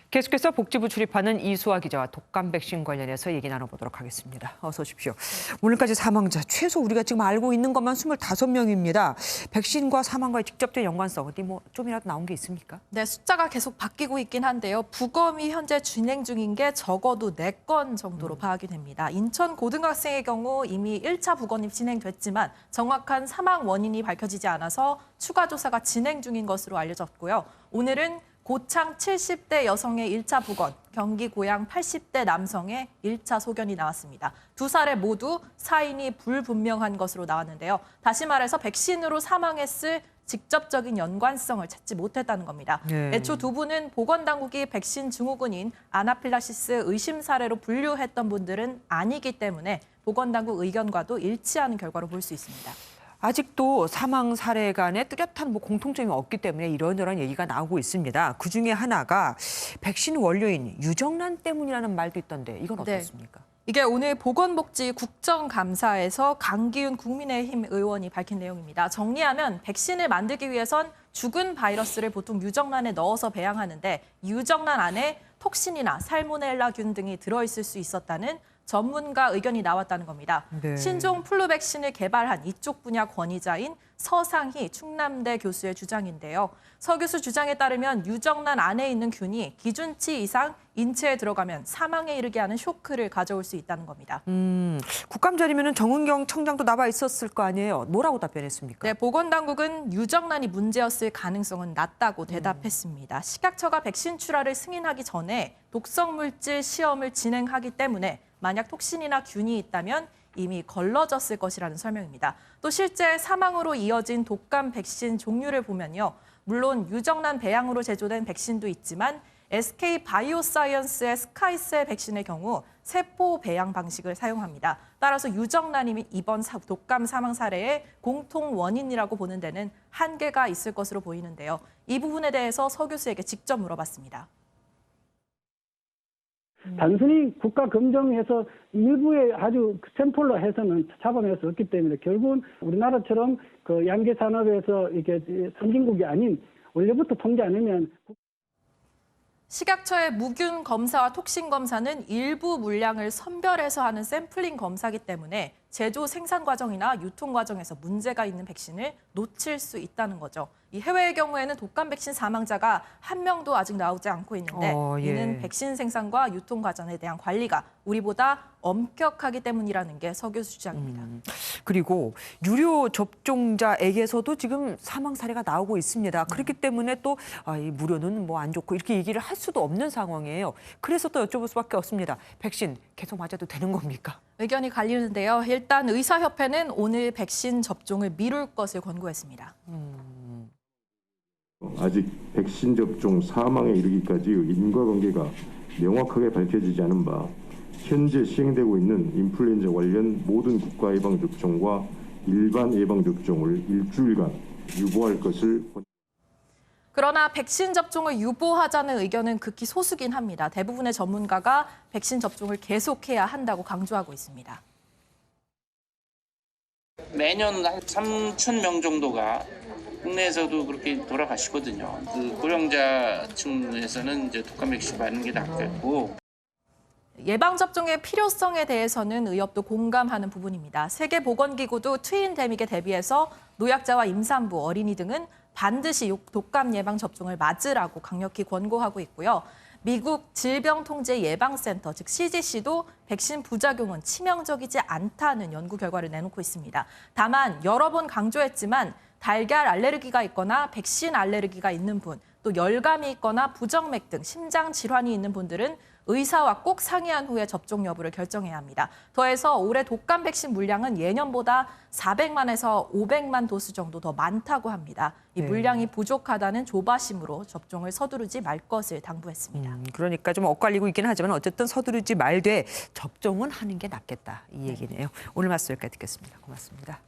계속해서 복지부 출입하는 이수아 기자와 독감 백신 관련해서 얘기 나눠보도록 하겠습니다. 어서 오십시오. 오늘까지 사망자 최소 우리가 지금 알고 있는 것만 25명입니다. 백신과 사망과의 직접적 연관성 어디 뭐 좀이라도 나온 게 있습니까? 네, 숫자가 계속 바뀌고 있긴 한데요. 부검이 현재 진행 중인 게 적어도 4건 정도로 파악이 됩니다. 인천 고등학생의 경우 이미 1차 부검이 진행됐지만 정확한 사망 원인이 밝혀지지 않아서 추가 조사가 진행 중인 것으로 알려졌고요. 오늘은 고창 70대 여성의 1차 부검, 경기 고양 80대 남성의 1차 소견이 나왔습니다. 두 사례 모두 사인이 불분명한 것으로 나왔는데요. 다시 말해서 백신으로 사망했을 직접적인 연관성을 찾지 못했다는 겁니다. 애초 두 분은 보건당국이 백신 증후군인 아나필락시스 의심 사례로 분류했던 분들은 아니기 때문에 보건당국 의견과도 일치하는 결과로 볼 수 있습니다. 아직도 사망 사례 간에 뚜렷한 공통점이 없기 때문에 이런저런 얘기가 나오고 있습니다. 그중에 하나가 백신 원료인 유정란 때문이라는 말도 있던데 이건 어떻습니까? 이게 오늘 보건복지 국정감사에서 강기훈 국민의힘 의원이 밝힌 내용입니다. 정리하면 백신을 만들기 위해선 죽은 바이러스를 보통 유정란에 넣어서 배양하는데 유정란 안에 톡신이나 살모넬라균 등이 들어있을 수 있었다는 전문가 의견이 나왔다는 겁니다. 신종 플루 백신을 개발한 이쪽 분야 권위자인 서상희 충남대 교수의 주장인데요. 서 교수 주장에 따르면 유정란 안에 있는 균이 기준치 이상 인체에 들어가면 사망에 이르게 하는 쇼크를 가져올 수 있다는 겁니다. 국감 자리면 정은경 청장도 나와 있었을 거 아니에요. 뭐라고 답변했습니까? 네, 보건당국은 유정란이 문제였을 가능성은 낮다고 대답했습니다. 식약처가 백신 출하를 승인하기 전에 독성 물질 시험을 진행하기 때문에 만약 톡신이나 균이 있다면 이미 걸러졌을 것이라는 설명입니다. 또 실제 사망으로 이어진 독감 백신 종류를 보면요. 물론 유정란 배양으로 제조된 백신도 있지만 SK 바이오사이언스의 스카이셀 백신의 경우 세포 배양 방식을 사용합니다. 따라서 유정란이 이번 독감 사망 사례의 공통 원인이라고 보는 데는 한계가 있을 것으로 보이는데요. 이 부분에 대해서 서 교수에게 직접 물어봤습니다. 단순히 국가 검정해서 일부에 아주 샘플로 해서는 잡아낼 수 없기 때문에 결국은 우리나라처럼 그 양계 산업에서 이게 선진국이 아닌 원래부터 통제 안 하면 식약처의 무균 검사와 톡신 검사는 일부 물량을 선별해서 하는 샘플링 검사이기 때문에 제조 생산 과정이나 유통 과정에서 문제가 있는 백신을 놓칠 수 있다는 거죠. 이 해외의 경우에는 독감 백신 사망자가 한 명도 아직 나오지 않고 있는데 이는 백신 생산과 유통 과정에 대한 관리가 우리보다 엄격하기 때문이라는 게 서 교수 주장입니다. 그리고 유료 접종자에게서도 지금 사망 사례가 나오고 있습니다. 그렇기 때문에 또 이 무료는 뭐 안 좋고 이렇게 얘기를 할 수도 없는 상황이에요. 그래서 또 여쭤볼 수밖에 없습니다. 백신 계속 맞아도 되는 겁니까? 의견이 갈리는데요. 일단 의사협회는 오늘 백신 접종을 미룰 것을 권고했습니다. 아직 백신 접종 사망에 이르기까지의 인과관계가 명확하게 밝혀지지 않은 바 현재 시행되고 있는 인플루엔자 관련 모든 국가 예방접종과 일반 예방접종을 일주일간 유보할 것을 그러나 백신 접종을 유보하자는 의견은 극히 소수긴 합니다. 대부분의 전문가가 백신 접종을 계속해야 한다고 강조하고 있습니다. 매년 한 3,000명 정도가 국내에서도 그렇게 돌아가시거든요. 그 고령자층에서는 이제 독감 백신 맞는 게 낫겠고. 예방접종의 필요성에 대해서는 의협도 공감하는 부분입니다. 세계보건기구도 트윈데믹에 대비해서 노약자와 임산부, 어린이 등은 반드시 독감 예방접종을 맞으라고 강력히 권고하고 있고요. 미국 질병통제예방센터, 즉 CDC도 백신 부작용은 치명적이지 않다는 연구 결과를 내놓고 있습니다. 다만 여러 번 강조했지만 달걀 알레르기가 있거나 백신 알레르기가 있는 분, 또 열감이 있거나 부정맥 등 심장 질환이 있는 분들은 의사와 꼭 상의한 후에 접종 여부를 결정해야 합니다. 더해서 올해 독감 백신 물량은 예년보다 400만에서 500만 도수 정도 더 많다고 합니다. 이 물량이 부족하다는 조바심으로 접종을 서두르지 말 것을 당부했습니다. 그러니까 좀 엇갈리고 있긴 하지만 어쨌든 서두르지 말되 접종은 하는 게 낫겠다 이 얘기네요. 오늘 말씀 여기까지 듣겠습니다. 고맙습니다.